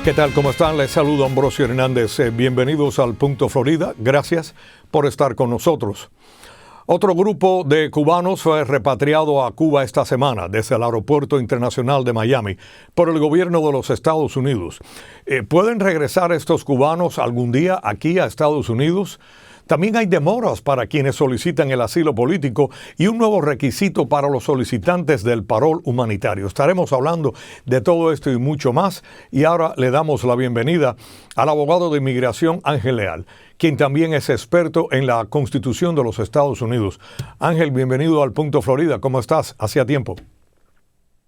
¿Qué tal? ¿Cómo están? Les saludo Ambrosio Hernández. Bienvenidos al Punto Florida. Gracias por estar con nosotros. Otro grupo de cubanos fue repatriado a Cuba esta semana desde el Aeropuerto Internacional de Miami por el gobierno de los Estados Unidos. ¿Pueden regresar estos cubanos algún día aquí a Estados Unidos? También hay demoras para quienes solicitan el asilo político y un nuevo requisito para los solicitantes del parol humanitario. Estaremos hablando de todo esto y mucho más, y ahora le damos la bienvenida al abogado de inmigración Ángel Leal, quien también es experto en la Constitución de los Estados Unidos. Ángel, bienvenido al Punto Florida. ¿Cómo estás? Hacía tiempo.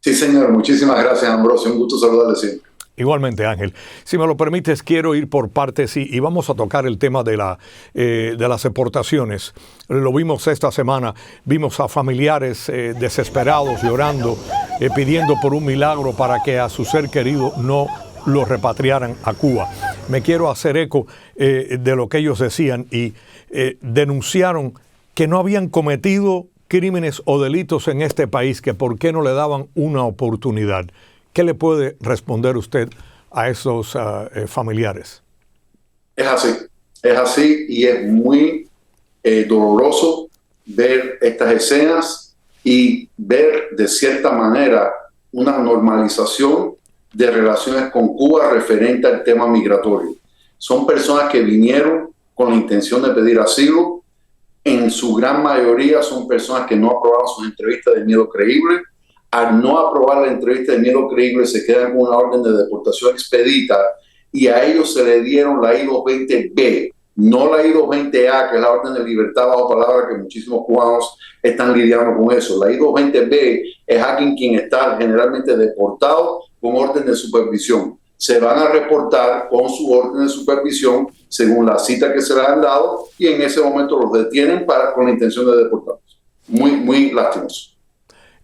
Sí, señor. Muchísimas gracias, Ambrosio. Un gusto saludarle siempre. Igualmente, Ángel. Si me lo permites, quiero ir por partes y vamos a tocar el tema de las deportaciones. Lo vimos esta semana, vimos a familiares desesperados, llorando, pidiendo por un milagro para que a su ser querido no lo repatriaran a Cuba. Me quiero hacer eco de lo que ellos decían y denunciaron que no habían cometido crímenes o delitos en este país, que por qué no le daban una oportunidad. ¿Qué le puede responder usted a esos familiares? Es así y es muy doloroso ver estas escenas y ver de cierta manera una normalización de relaciones con Cuba referente al tema migratorio. Son personas que vinieron con la intención de pedir asilo. En su gran mayoría son personas que no aprobaron sus entrevistas de miedo creíble. Al no aprobar la entrevista de miedo creíble, se quedan con una orden de deportación expedita y a ellos se le dieron la I-220B, no la I-220A, que es la orden de libertad bajo palabra, que muchísimos cubanos están lidiando con eso. La I-220B es alguien quien está generalmente deportado con orden de supervisión. Se van a reportar con su orden de supervisión según la cita que se les han dado y en ese momento los detienen con la intención de deportarlos. Muy lastimoso.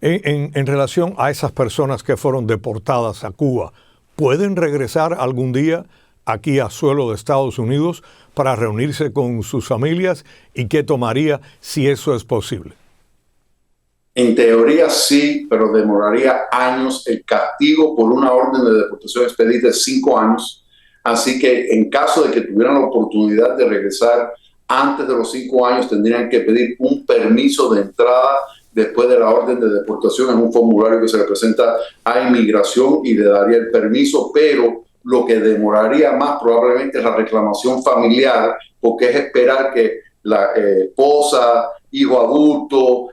En relación a esas personas que fueron deportadas a Cuba, ¿pueden regresar algún día aquí a suelo de Estados Unidos para reunirse con sus familias? ¿Y qué tomaría si eso es posible? En teoría sí, pero demoraría años. El castigo por una orden de deportación expedita es 5 años. Así que en caso de que tuvieran la oportunidad de regresar antes de los 5 años, tendrían que pedir un permiso de entrada después de la orden de deportación. Es un formulario que se le presenta a inmigración y le daría el permiso, pero lo que demoraría más probablemente es la reclamación familiar, porque es esperar que la esposa, hijo adulto,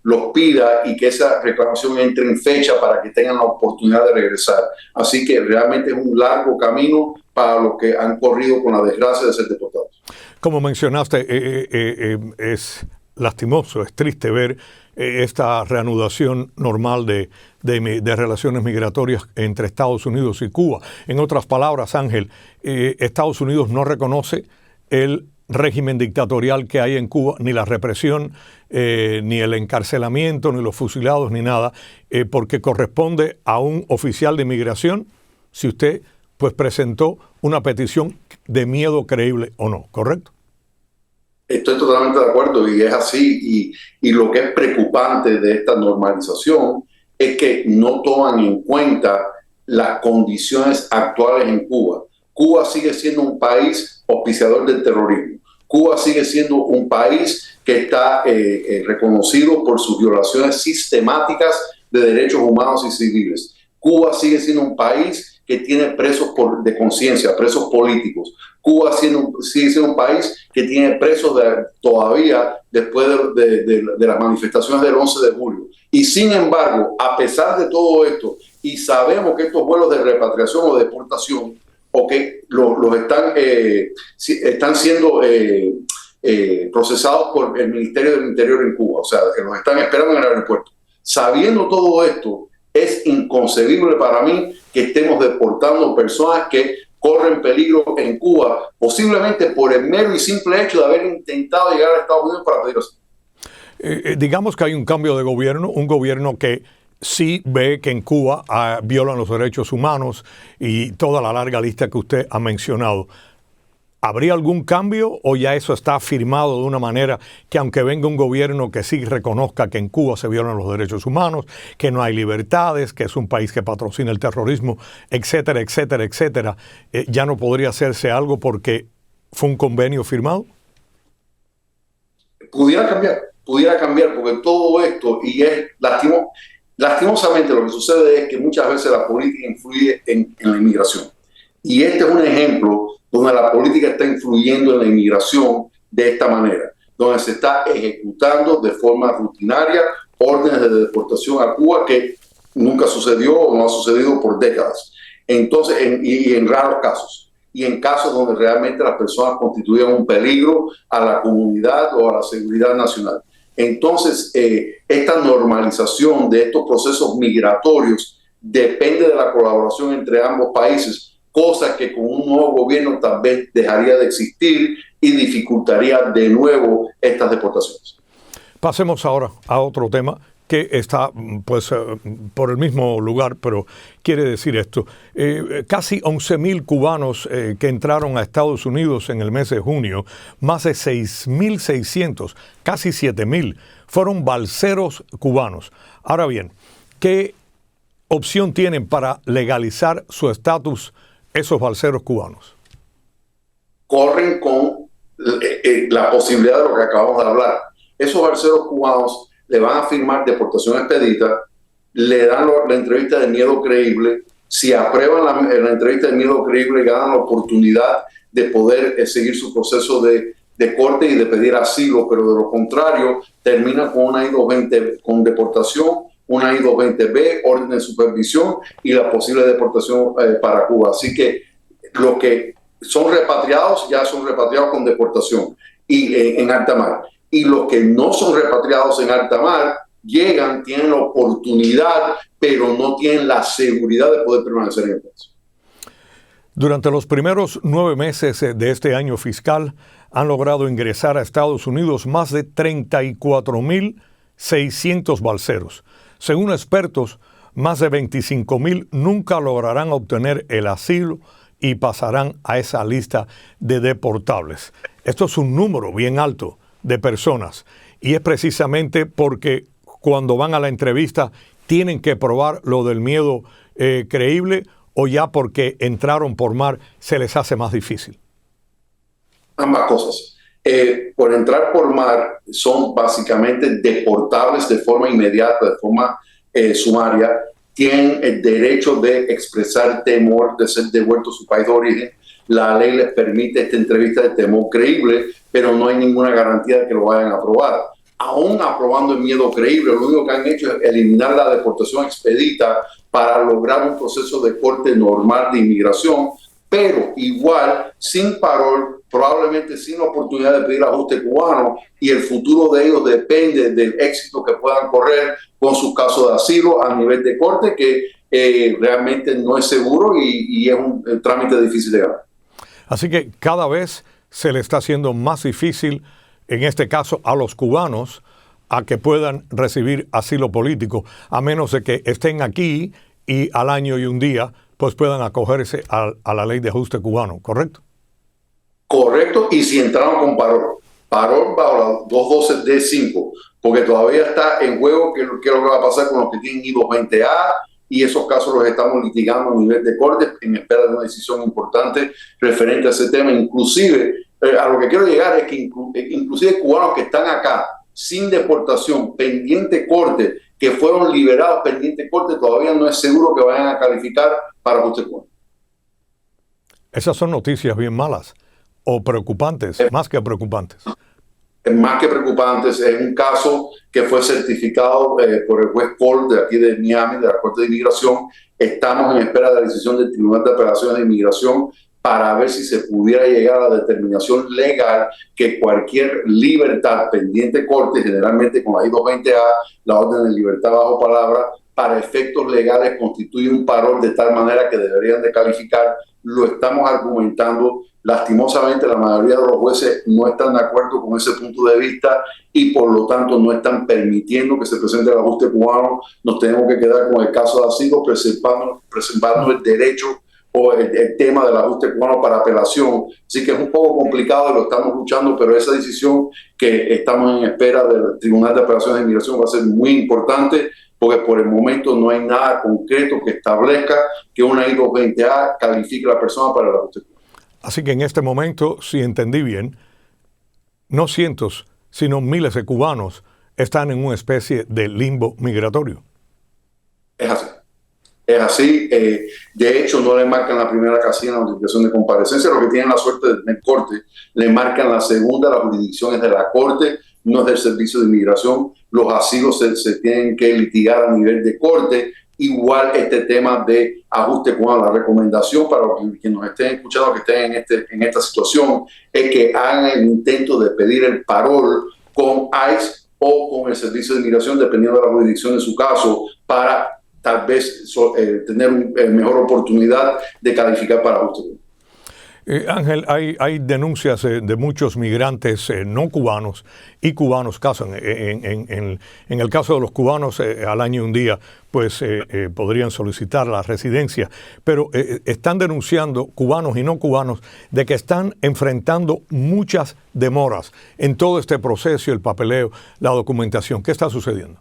los pida y que esa reclamación entre en fecha para que tengan la oportunidad de regresar. Así que realmente es un largo camino para los que han corrido con la desgracia de ser deportados. Como mencionaste, es lastimoso, es triste ver esta reanudación normal de relaciones migratorias entre Estados Unidos y Cuba. En otras palabras, Ángel, Estados Unidos no reconoce el régimen dictatorial que hay en Cuba, ni la represión, ni el encarcelamiento, ni los fusilados, ni nada, porque corresponde a un oficial de inmigración si usted pues presentó una petición de miedo creíble o no, ¿correcto? Estoy totalmente de acuerdo y es así. Y lo que es preocupante de esta normalización es que no toman en cuenta las condiciones actuales en Cuba. Cuba sigue siendo un país auspiciador del terrorismo. Cuba sigue siendo un país que está reconocido por sus violaciones sistemáticas de derechos humanos y civiles. Cuba sigue siendo un país que tiene presos de conciencia, presos políticos. Cuba sigue siendo un país que tiene presos todavía después de las manifestaciones del 11 de julio. Y sin embargo, a pesar de todo esto, y sabemos que estos vuelos de repatriación o deportación están siendo procesados por el Ministerio del Interior en Cuba, o sea, que los están esperando en el aeropuerto. Sabiendo todo esto, es inconcebible para mí que estemos deportando personas que corren peligro en Cuba, posiblemente por el mero y simple hecho de haber intentado llegar a Estados Unidos para pedir asilo. Digamos que hay un cambio de gobierno, un gobierno que sí ve que en Cuba violan los derechos humanos y toda la larga lista que usted ha mencionado. ¿Habría algún cambio o ya eso está firmado de una manera que aunque venga un gobierno que sí reconozca que en Cuba se violan los derechos humanos, que no hay libertades, que es un país que patrocina el terrorismo, etcétera, etcétera, etcétera, ya no podría hacerse algo porque fue un convenio firmado? Pudiera cambiar porque todo esto, y es lastimosamente lo que sucede es que muchas veces la política influye en la inmigración. Y este es un ejemplo donde la política está influyendo en la inmigración de esta manera, donde se está ejecutando de forma rutinaria órdenes de deportación a Cuba que nunca sucedió o no ha sucedido por décadas. Entonces, en raros casos. Y en casos donde realmente las personas constituyen un peligro a la comunidad o a la seguridad nacional. Entonces, esta normalización de estos procesos migratorios depende de la colaboración entre ambos países, cosa que con un nuevo gobierno tal vez dejaría de existir y dificultaría de nuevo estas deportaciones. Pasemos ahora a otro tema que está pues por el mismo lugar, pero quiere decir esto. Casi 11,000 cubanos que entraron a Estados Unidos en el mes de junio, más de 6,600, casi 7,000, fueron balseros cubanos. Ahora bien, ¿qué opción tienen para legalizar su estatus esos balseros cubanos? Corren con la posibilidad de lo que acabamos de hablar. Esos balseros cubanos le van a firmar deportación expedita, le dan la entrevista de miedo creíble. Si aprueban la entrevista de miedo creíble, ganan la oportunidad de poder seguir su proceso de corte y de pedir asilo, pero de lo contrario termina con una I-220 con deportación, una I-220B, orden de supervisión y la posible deportación para Cuba. Así que los que son repatriados ya son repatriados con deportación y en alta mar. Y los que no son repatriados en alta mar llegan, tienen la oportunidad, pero no tienen la seguridad de poder permanecer en el país. Durante los primeros 9 meses de este año fiscal han logrado ingresar a Estados Unidos más de 34,600 balseros. Según expertos, más de 25,000 nunca lograrán obtener el asilo y pasarán a esa lista de deportables. Esto es un número bien alto de personas y es precisamente porque cuando van a la entrevista tienen que probar lo del miedo creíble o ya porque entraron por mar se les hace más difícil. Ambas cosas. Por entrar por mar son básicamente deportables de forma inmediata, de forma sumaria. Tienen el derecho de expresar temor de ser devueltos a su país de origen. La ley les permite esta entrevista de temor creíble, pero no hay ninguna garantía de que lo vayan a aprobar. Aún aprobando el miedo creíble, lo único que han hecho es eliminar la deportación expedita para lograr un proceso de corte normal de inmigración, pero igual, sin parol, probablemente sin oportunidad de pedir ajuste cubano, y el futuro de ellos depende del éxito que puedan correr con sus casos de asilo a nivel de corte, que realmente no es seguro y es un trámite difícil de ganar. Así que cada vez se le está haciendo más difícil, en este caso a los cubanos, a que puedan recibir asilo político, a menos de que estén aquí y al año y un día pues puedan acogerse a la ley de ajuste cubano, ¿correcto? Correcto, y si entraron con parol bajo la 212D5, porque todavía está en juego qué es lo que va a pasar con los que tienen I-220A, y esos casos los estamos litigando a nivel de corte en espera de una decisión importante referente a ese tema. Inclusive, a lo que quiero llegar es que inclusive cubanos que están acá sin deportación, pendiente corte, que fueron liberados pendiente corte, todavía no es seguro que vayan a calificar para ajuste cubano. Esas son noticias bien malas o preocupantes, más que preocupantes. Más que preocupantes, es un caso que fue certificado por el juez Cole de aquí de Miami, de la Corte de Inmigración. Estamos en espera de la decisión del Tribunal de Apelaciones de Inmigración para ver si se pudiera llegar a la determinación legal que cualquier libertad pendiente corte, generalmente con la I-220A, la orden de libertad bajo palabra, para efectos legales constituye un parol de tal manera que deberían de calificar. Lo estamos argumentando. Lastimosamente, la mayoría de los jueces no están de acuerdo con ese punto de vista y por lo tanto no están permitiendo que se presente el ajuste cubano. Nos tenemos que quedar con el caso de asilo, preservando el derecho o el tema del ajuste cubano para apelación. Así que es un poco complicado y lo estamos luchando, pero esa decisión que estamos en espera del Tribunal de Apelaciones de Inmigración va a ser muy importante, porque por el momento no hay nada concreto que establezca que una I-220A califique a la persona para el ajuste cubano. Así que en este momento, si entendí bien, no cientos, sino miles de cubanos están en una especie de limbo migratorio. Es así. Es así. De hecho, no le marcan la primera casilla en la notificación de comparecencia. Lo que tienen la suerte del corte, le marcan la segunda. La jurisdicción es de la corte, no es del Servicio de Inmigración. Los asilos se tienen que litigar a nivel de corte. Igual este tema de ajuste cubano. La recomendación para los que nos estén escuchando, que estén en esta situación, es que hagan el intento de pedir el parol con ICE o con el Servicio de Inmigración, dependiendo de la jurisdicción de su caso, para tal vez tener una mejor oportunidad de calificar para ajuste. Ángel, hay denuncias de muchos migrantes no cubanos y cubanos en el caso de los cubanos al año y un día pues podrían solicitar la residencia, pero están denunciando cubanos y no cubanos de que están enfrentando muchas demoras en todo este proceso, el papeleo, la documentación. ¿Qué está sucediendo?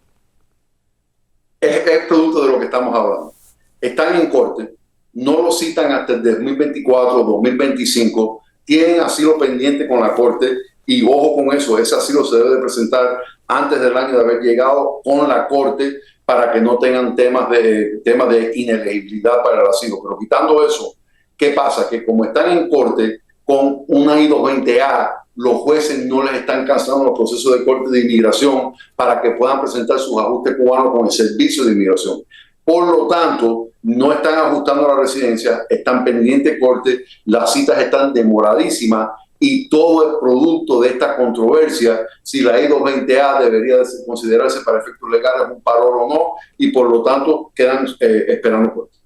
Es producto de lo que estamos hablando. Están en corte, no lo citan hasta el 2024 o 2025, tienen asilo pendiente con la corte y ojo con eso, ese asilo se debe de presentar antes del año de haber llegado con la corte para que no tengan temas de inelegibilidad para el asilo. Pero quitando eso, ¿qué pasa? Que como están en corte con una I-220A, los jueces no les están cancelando los procesos de corte de inmigración para que puedan presentar sus ajustes cubanos con el Servicio de Inmigración. Por lo tanto, no están ajustando la residencia, están pendientes de corte, las citas están demoradísimas y todo es producto de esta controversia si la I-220A debería considerarse para efectos legales un parol o no, y por lo tanto quedan esperando corte.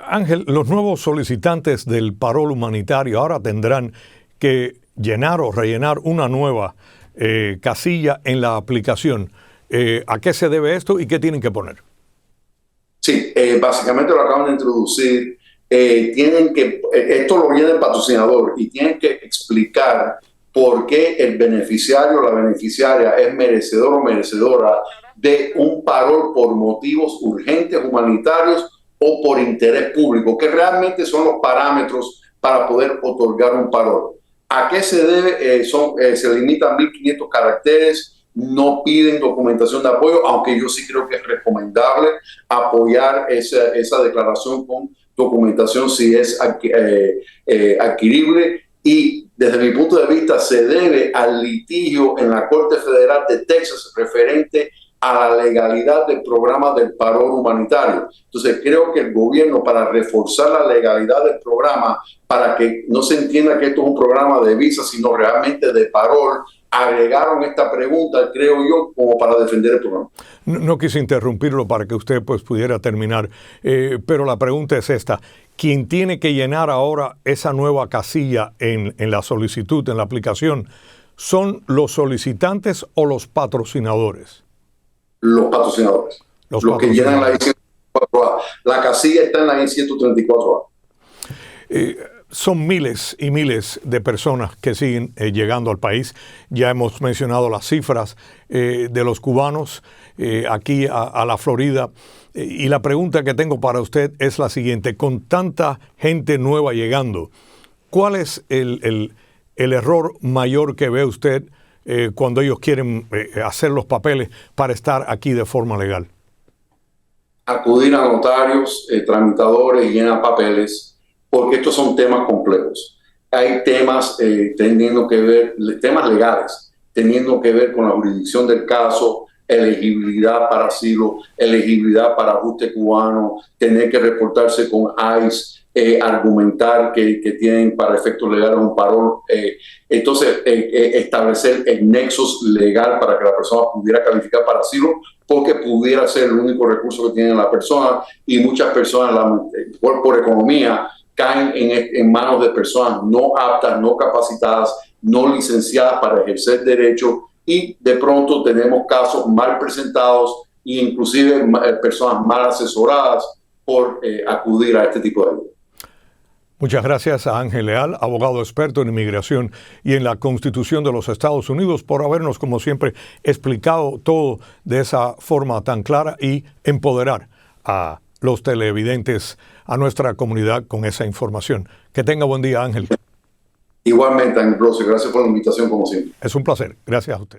Ángel, los nuevos solicitantes del parol humanitario ahora tendrán que llenar o rellenar una nueva casilla en la aplicación. ¿A qué se debe esto y qué tienen que poner? Sí, básicamente lo acaban de introducir. Esto lo llena el patrocinador y tienen que explicar por qué el beneficiario o la beneficiaria es merecedor o merecedora de un parol por motivos urgentes humanitarios o por interés público, que realmente son los parámetros para poder otorgar un parol. ¿A qué se debe? Se limitan 1.500 caracteres, no piden documentación de apoyo, aunque yo sí creo que es recomendable apoyar esa declaración con documentación si es adquirible. Y desde mi punto de vista se debe al litigio en la Corte Federal de Texas referente a la legalidad del programa del parol humanitario. Entonces creo que el gobierno, para reforzar la legalidad del programa, para que no se entienda que esto es un programa de visa, sino realmente de parol, agregaron esta pregunta, creo yo, como para defender el programa. No quise interrumpirlo para que usted pues pudiera terminar, pero la pregunta es esta. ¿Quién tiene que llenar ahora esa nueva casilla en la solicitud, en la aplicación, son los solicitantes o los patrocinadores? Los patrocinadores. Los que llenan la I-134A. La casilla está en la I-134A. Son miles y miles de personas que siguen llegando al país. Ya hemos mencionado las cifras de los cubanos aquí a la Florida. Y la pregunta que tengo para usted es la siguiente. Con tanta gente nueva llegando, ¿cuál es el error mayor que ve usted cuando ellos quieren hacer los papeles para estar aquí de forma legal? Acudir a notarios, tramitadores y llenar papeles, porque estos son temas complejos. Hay temas temas legales, teniendo que ver con la jurisdicción del caso, elegibilidad para asilo, elegibilidad para ajuste cubano, tener que reportarse con ICE, argumentar que tienen para efectos legales un parol. Entonces, establecer el nexus legal para que la persona pudiera calificar para asilo, porque pudiera ser el único recurso que tiene la persona, y muchas personas, por economía, caen en manos de personas no aptas, no capacitadas, no licenciadas para ejercer derecho, y de pronto tenemos casos mal presentados e inclusive personas mal asesoradas por acudir a este tipo de ayuda. Muchas gracias a Ángel Leal, abogado experto en inmigración y en la Constitución de los Estados Unidos, por habernos, como siempre, explicado todo de esa forma tan clara y empoderar a los televidentes, a nuestra comunidad con esa información. Que tenga buen día, Ángel. Igualmente, Ambrosio, gracias por la invitación como siempre. Es un placer. Gracias a usted.